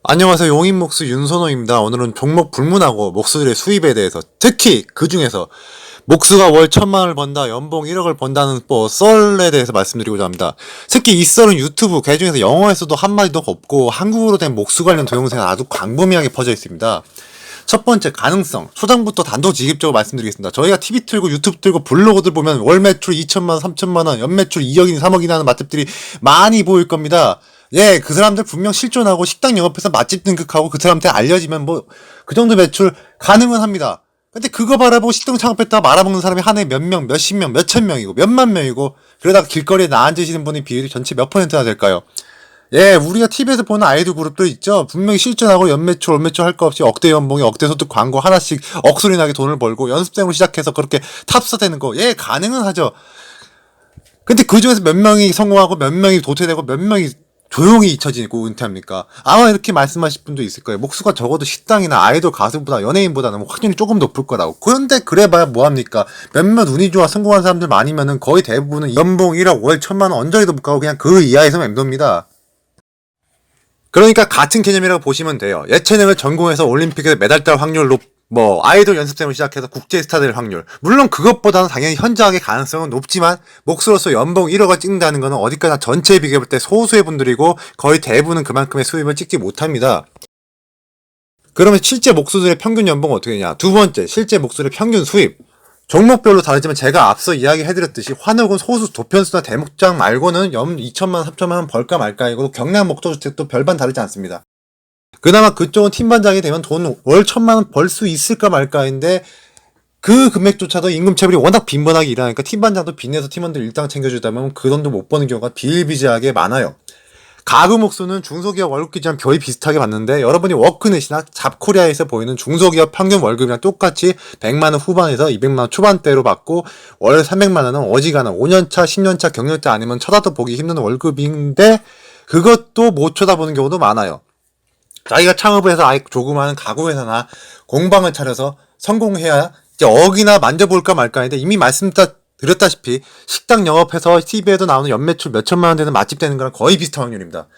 안녕하세요. 용인목수 윤선호입니다. 오늘은 종목 불문하고 목수들의 수입에 대해서, 특히 그 중에서 목수가 월 1,000만원을 번다, 연봉 1억을 번다는 썰에 대해서 말씀드리고자 합니다. 특히 이 썰은 유튜브 그 중에서 영어에서도 한마디도 없고 한국어로 된 목수 관련 동영상이 아주 광범위하게 퍼져 있습니다. 첫 번째, 가능성. 초장부터 단도직입적으로 말씀드리겠습니다. 저희가 TV 틀고 유튜브 틀고 블로그들 보면 월 매출 2천만원, 3천만원, 연매출 2억이나 3억이나 하는 맛집들이 많이 보일 겁니다. 예, 그 사람들 분명 실존하고 식당 영업해서 맛집 등극하고 그 사람한테 알려지면 그 정도 매출 가능은 합니다. 근데 그거 바라보고 식당 창업했다 말아먹는 사람이 한 해에 몇 명, 몇십 명, 몇천 명이고 몇만 명이고, 그러다가 길거리에 앉으시는 분의 비율이 전체 몇 퍼센트나 될까요? 예, 우리가 TV에서 보는 아이돌 그룹들 있죠? 분명히 실존하고 연매출, 월매출 할 거 없이 억대 연봉에 억대 소득 광고 하나씩 억소리 나게 돈을 벌고 연습생으로 시작해서 그렇게 탑스타 되는 거, 예, 가능은 하죠. 근데 그 중에서 몇 명이 성공하고 몇 명이 도태되고 몇 명이 조용히 잊혀지고 은퇴합니까? 아마 이렇게 말씀하실 분도 있을 거예요. 목수가 적어도 식당이나 아이돌 가수보다 연예인보다는 확률이 조금 높을 거라고. 그런데 그래봐야 뭐합니까? 몇몇 운이 좋아 성공한 사람들 많으면은 거의 대부분은 연봉 1억, 월 1,000만원 언저리도 못 가고 그냥 그 이하에서 맴돕니다. 그러니까 같은 개념이라고 보시면 돼요. 예체능을 전공해서 올림픽에서 메달 딸 확률로 아이돌 연습생으로 시작해서 국제 스타 될 확률. 물론 그것보다는 당연히 현저하게 가능성은 높지만, 목수로서 연봉 1억을 찍는다는 것은 어디까지나 전체에 비교해볼 때 소수의 분들이고, 거의 대부분은 그만큼의 수입을 찍지 못합니다. 그러면 실제 목수들의 평균 연봉은 어떻게 되냐? 두 번째, 실제 목수들의 평균 수입. 종목별로 다르지만 제가 앞서 이야기해드렸듯이 환욱은 소수 도편수나 대목장 말고는 연 2천만, 3천만 원 벌까 말까이고, 경량 목조주택도 별반 다르지 않습니다. 그나마 그쪽은 팀반장이 되면 돈 월 1,000만원 벌 수 있을까 말까인데, 그 금액조차도 임금체불이 워낙 빈번하게 일어나니까 팀반장도 빚내서 팀원들 일당 챙겨주다면 그 돈도 못 버는 경우가 비일비재하게 많아요. 가구 목수는 중소기업 월급 기준이랑 거의 비슷하게 받는데, 여러분이 워크넷이나 잡코리아에서 보이는 중소기업 평균 월급이랑 똑같이 100만원 후반에서 200만원 초반대로 받고, 월 300만원은 어지간한 5년차, 10년차 경력자 아니면 쳐다도 보기 힘든 월급인데, 그것도 못 쳐다보는 경우도 많아요. 자기가 창업을 해서 아예 조그마한 가구회사나 공방을 차려서 성공해야 이제 억이나 만져볼까 말까 하는데, 이미 말씀드렸다시피 식당 영업해서 TV에도 나오는 연매출 몇천만 원 되는 맛집 되는 거랑 거의 비슷한 확률입니다.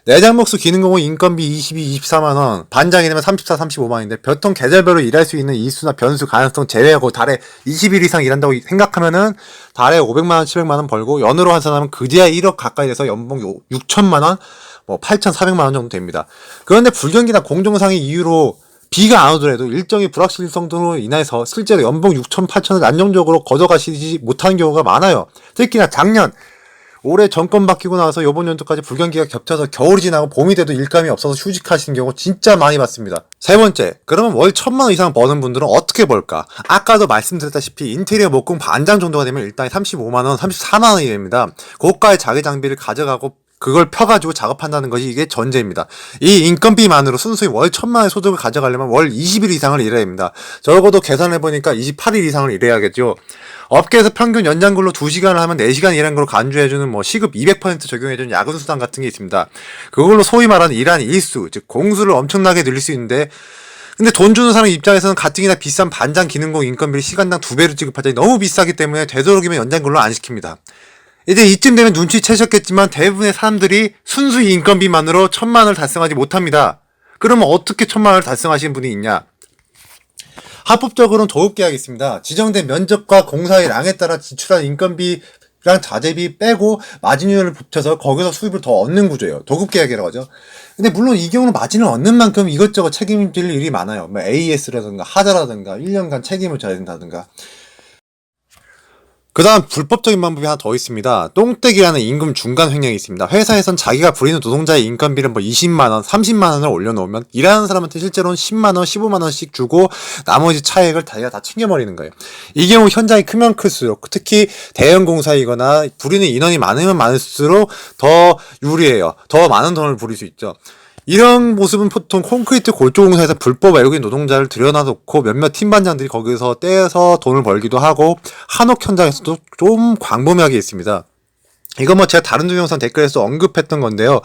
내장목수 기능공무 인건비 22, 24만원, 반장이 되면 34, 35만원인데 보통 계절별로 일할 수 있는 이수나 변수 가능성 제외하고 달에 20일 이상 일한다고 생각하면은 달에 500만원, 700만원 벌고, 연으로 환산하면 그제야 1억 가까이 돼서 연봉 6천만원, 8,400만원 정도 됩니다. 그런데 불경기나 공정상의 이유로 비가 안 오더라도 일정의 불확실성 등으로 인해서 실제로 연봉 6천, 8천을 안정적으로 걷어가시지 못하는 경우가 많아요. 특히나 올해 정권 바뀌고 나서 요번 연도까지 불경기가 겹쳐서 겨울이 지나고 봄이 돼도 일감이 없어서 휴직하시는 경우 진짜 많이 봤습니다. 세 번째, 그러면 월 1,000만원 이상 버는 분들은 어떻게 벌까? 아까도 말씀드렸다시피 인테리어 목공 반장 정도가 되면 일당이 35만원, 34만원이 됩니다. 고가의 자기 장비를 가져가고 그걸 펴가지고 작업한다는 것이 이게 전제입니다. 이 인건비만으로 순수히 월 1,000만원의 소득을 가져가려면 월 20일 이상을 일해야 합니다. 적어도 계산해보니까 28일 이상을 일해야겠죠. 업계에서 평균 연장근로 2시간을 하면 4시간 일한 걸로 간주해주는 시급 200% 적용해주는 야근수당 같은 게 있습니다. 그걸로 소위 말하는 일한 일수, 즉 공수를 엄청나게 늘릴 수 있는데, 근데 돈 주는 사람 입장에서는 가뜩이나 비싼 반장 기능공 인건비를 시간당 2배로 지급하자니 너무 비싸기 때문에 되도록이면 연장근로 안 시킵니다. 이제 이쯤 되면 눈치채셨겠지만 대부분의 사람들이 순수히 인건비만으로 1,000만원을 달성하지 못합니다. 그러면 어떻게 1,000만원을 달성하시는 분이 있냐? 합법적으로는 도급계약이 있습니다. 지정된 면적과 공사의 량에 따라 지출한 인건비랑 자재비 빼고 마진율을 붙여서 거기서 수입을 더 얻는 구조예요. 도급계약이라고 하죠. 근데 물론 이 경우는 마진을 얻는 만큼 이것저것 책임질 일이 많아요. AS라든가 하자라든가 1년간 책임을 져야 된다든가. 그 다음 불법적인 방법이 하나 더 있습니다. 똥떼기라는 임금 중간 횡령이 있습니다. 회사에선 자기가 부리는 노동자의 인건비를 20만원, 30만원을 올려놓으면 일하는 사람한테 실제로는 10만원, 15만원씩 주고 나머지 차액을 자기가 다 챙겨버리는 거예요. 이 경우 현장이 크면 클수록, 특히 대형 공사이거나 부리는 인원이 많으면 많을수록 더 유리해요. 더 많은 돈을 부릴 수 있죠. 이런 모습은 보통 콘크리트 골조공사에서 불법 외국인 노동자를 들여놔놓고 몇몇 팀반장들이 거기서 떼서 돈을 벌기도 하고, 한옥 현장에서도 좀 광범위하게 있습니다. 이거 제가 다른 동영상 댓글에서 언급했던 건데요.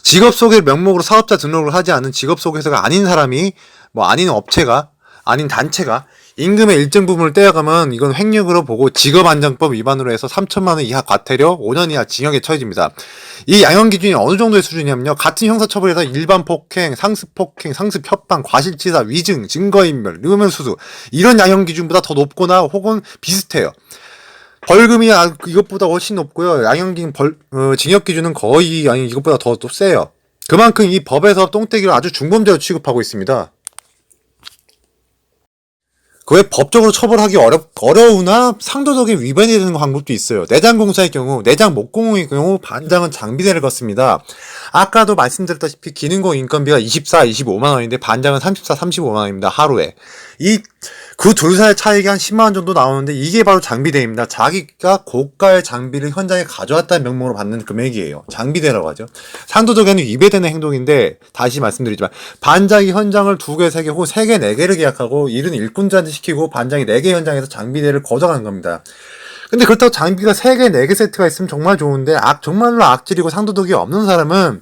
직업 소개 명목으로 사업자 등록을 하지 않은 직업 소개서가 아닌 사람이, 아닌 업체가, 아닌 단체가 임금의 일정 부분을 떼어가면 이건 횡령으로 보고 직업안정법 위반으로 해서 3천만 원 이하 과태료 5년 이하 징역에 처해집니다. 이 양형 기준이 어느 정도의 수준이냐면요. 같은 형사처벌에서 일반 폭행, 상습 폭행, 상습 협박, 과실치사, 위증, 증거인멸, 르면수수 이런 양형 기준보다 더 높거나 혹은 비슷해요. 벌금이 이것보다 훨씬 높고요. 양형 기준 징역 기준은 거의 아니 이것보다 더 세요. 그만큼 이 법에서 똥떼기를 아주 중범죄로 취급하고 있습니다. 그 외 법적으로 처벌하기 어려우나 상도덕에 위반이 되는 방법도 있어요. 내장공사의 경우, 내장 목공의 경우 반장은 장비대를 걷습니다. 아까도 말씀드렸다시피 기능공 인건비가 24, 25만 원인데 반장은 34, 35만 원입니다. 하루에. 그 둘 사이의 차이가 한 10만 원 정도 나오는데 이게 바로 장비대입니다. 자기가 고가의 장비를 현장에 가져왔다는 명목으로 받는 금액이에요. 장비대라고 하죠. 상도덕에는 위배되는 행동인데 다시 말씀드리지만 반장이 현장을 2개, 3개 혹은 3개, 4개를 계약하고 일은 일꾼들한테 시키고 반장이 4개 현장에서 장비대를 거둬가는 겁니다. 근데 그렇다고 장비가 3개, 4개 세트가 있으면 정말 좋은데 정말로 악질이고 상도덕이 없는 사람은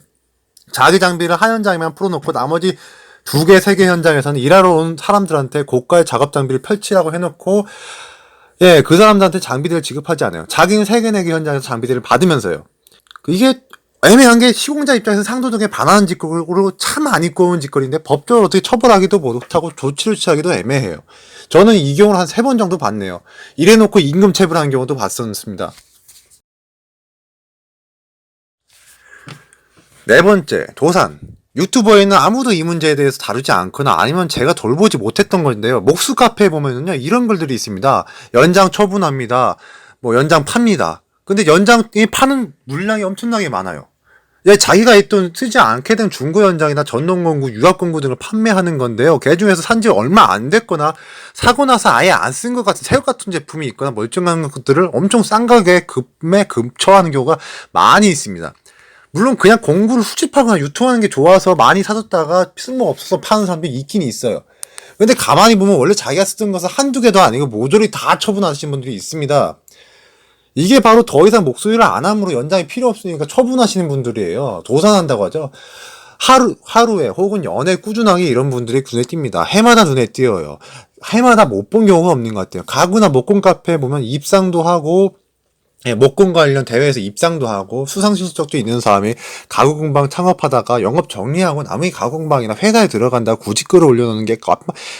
자기 장비를 한 현장에만 풀어놓고 나머지 2개, 3개 현장에서는 일하러 온 사람들한테 고가의 작업 장비를 펼치라고 해놓고 그 사람들한테 장비대를 지급하지 않아요. 자기는 3개, 4개 현장에서 장비대를 받으면서요. 이게 애매한 게 시공자 입장에서 상도덕에 반하는 짓거리로 참 안 입고 온 짓거리인데 법적으로 어떻게 처벌하기도 못하고 조치를 취하기도 애매해요. 저는 이 경우를 한 3번 정도 봤네요. 이래놓고 임금 체불하는 경우도 봤었습니다. 네 번째, 도산. 유튜버에는 아무도 이 문제에 대해서 다루지 않거나 아니면 제가 돌보지 못했던 건데요. 목수 카페에 보면은요, 이런 글들이 있습니다. 연장 처분합니다. 연장 팝니다. 근데 연장이 파는 물량이 엄청나게 많아요. 자기가 있던 쓰지 않게 된 중고 연장이나 전동공구, 유압공구 등을 판매하는 건데요. 그 중에서 산지 얼마 안 됐거나 사고 나서 아예 안 쓴 것 같은 새우 같은 제품이 있거나 멀쩡한 것들을 엄청 싼 가격에 급처하는 경우가 많이 있습니다. 물론 그냥 공구를 수집하거나 유통하는 게 좋아서 많이 사뒀다가 쓸모 없어서 파는 사람도 있긴 있어요. 근데 가만히 보면 원래 자기가 쓰던 것은 한두 개도 아니고 모조리 다 처분하시는 분들이 있습니다. 이게 바로 더 이상 목소리를 안 함으로 연장이 필요 없으니까 처분하시는 분들이에요. 도산한다고 하죠. 하루에 혹은 연애 꾸준하게 이런 분들이 눈에 띕니다. 해마다 눈에 띄어요. 해마다 못 본 경우가 없는 것 같아요. 가구나 목공 카페에 보면 입상도 하고 목공 관련 대회에서 입상도 하고 수상 실적도 있는 사람이 가구 공방 창업하다가 영업 정리하고 남의 가구 공방이나 회사에 들어간다고 굳이 끌어올려놓는 게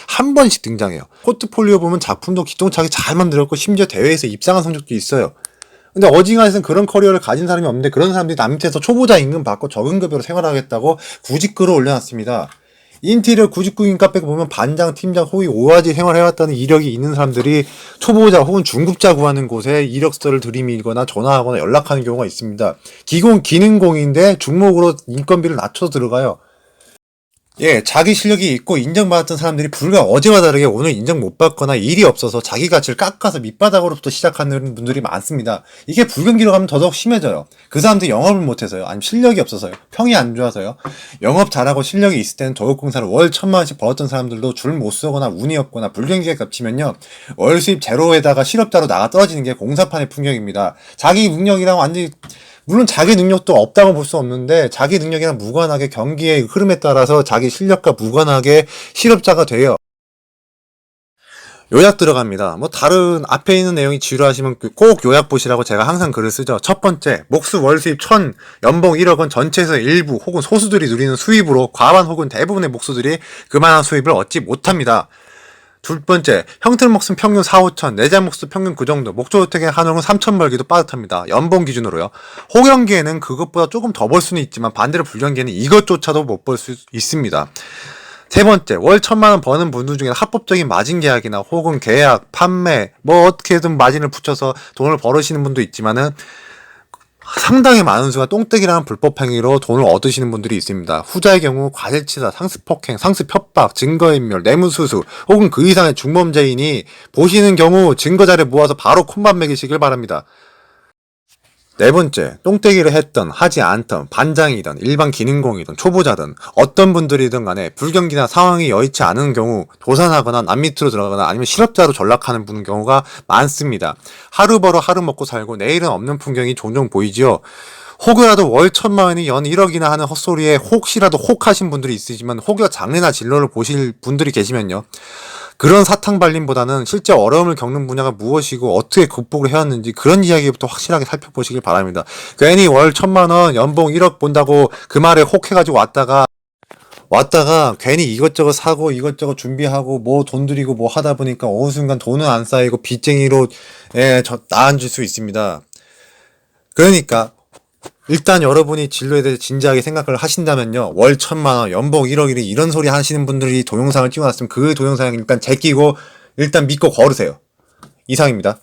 한 번씩 등장해요. 포트폴리오 보면 작품도 기똥차게 잘 만들었고 심지어 대회에서 입상한 성적도 있어요. 근데 어지간해서는 그런 커리어를 가진 사람이 없는데 그런 사람들이 남 밑에서 초보자 임금 받고 적은 급여로 생활하겠다고 굳이 끌어올려놨습니다. 인테리어 99인 카페 보면 반장, 팀장, 호위 5가지 생활해왔다는 이력이 있는 사람들이 초보자 혹은 중급자 구하는 곳에 이력서를 들이밀거나 전화하거나 연락하는 경우가 있습니다. 기능공인데 중목으로 인건비를 낮춰서 들어가요. 자기 실력이 있고 인정받았던 사람들이 불과 어제와 다르게 오늘 인정 못 받거나 일이 없어서 자기 가치를 깎아서 밑바닥으로부터 시작하는 분들이 많습니다. 이게 불경기로 가면 더더욱 심해져요. 그 사람들이 영업을 못해서요. 아니면 실력이 없어서요. 평이 안 좋아서요. 영업 잘하고 실력이 있을 때는 도급공사를 월 1,000만 원씩 벌었던 사람들도 줄 못 서거나 운이 없거나 불경기가 겹치면요. 월 수입 제로에다가 실업자로 나가 떨어지는 게 공사판의 풍경입니다. 자기 능력이랑 완전히 물론 자기 능력도 없다고 볼 수 없는데 자기 능력이랑 무관하게 경기의 흐름에 따라서 자기 실력과 무관하게 실업자가 돼요. 요약 들어갑니다. 다른 앞에 있는 내용이 지루하시면 꼭 요약 보시라고 제가 항상 글을 쓰죠. 첫 번째, 목수 월 수입 1,000, 연봉 1억 원 전체에서 일부 혹은 소수들이 누리는 수입으로 과반 혹은 대부분의 목수들이 그만한 수입을 얻지 못합니다. 둘 번째, 형틀 목숨 평균 4, 5천, 내장 목수 평균 그 정도, 목조주택의 한옥은 3천 벌기도 빠듯합니다. 연봉 기준으로요. 호경기에는 그것보다 조금 더 벌 수는 있지만 반대로 불경기에는 이것조차도 못 벌 수 있습니다. 세 번째, 월 1,000만 원 버는 분들 중에 합법적인 마진 계약이나 혹은 계약, 판매, 어떻게든 마진을 붙여서 돈을 벌으시는 분도 있지만은 상당히 많은 수가 똥떼기라는 불법 행위로 돈을 얻으시는 분들이 있습니다. 후자의 경우 과실치사, 상습폭행, 상습협박, 증거인멸, 뇌물수수 혹은 그 이상의 중범죄인이 보시는 경우 증거자료 모아서 바로 콤밥 매기시길 바랍니다. 네 번째, 똥떼기를 했던 하지 않던 반장이든 일반 기능공이든 초보자든 어떤 분들이든 간에 불경기나 상황이 여의치 않은 경우 도산하거나 남 밑으로 들어가거나 아니면 실업자로 전락하는 분 경우가 많습니다. 하루 벌어 하루 먹고 살고 내일은 없는 풍경이 종종 보이지요. 혹여라도 월 1,000만 원이 연 1억이나 하는 헛소리에 혹시라도 혹하신 분들이 있으시면 혹여 장래나 진로를 보실 분들이 계시면요. 그런 사탕 발림보다는 실제 어려움을 겪는 분야가 무엇이고 어떻게 극복을 해왔는지 그런 이야기부터 확실하게 살펴보시길 바랍니다. 괜히 월 1,000만 원, 연봉 1억 본다고 그 말에 혹해가지고 왔다가 괜히 이것저것 사고 이것저것 준비하고 뭐 돈 들이고 뭐 하다 보니까 어느 순간 돈은 안 쌓이고 빚쟁이로 나앉을 수 있습니다. 그러니까 일단 여러분이 진로에 대해서 진지하게 생각을 하신다면요, 월 1,000만 원, 연봉 1억이리 이런 소리 하시는 분들이 동영상을 찍어놨으면 그 동영상 일단 제끼고 일단 믿고 걸으세요. 이상입니다.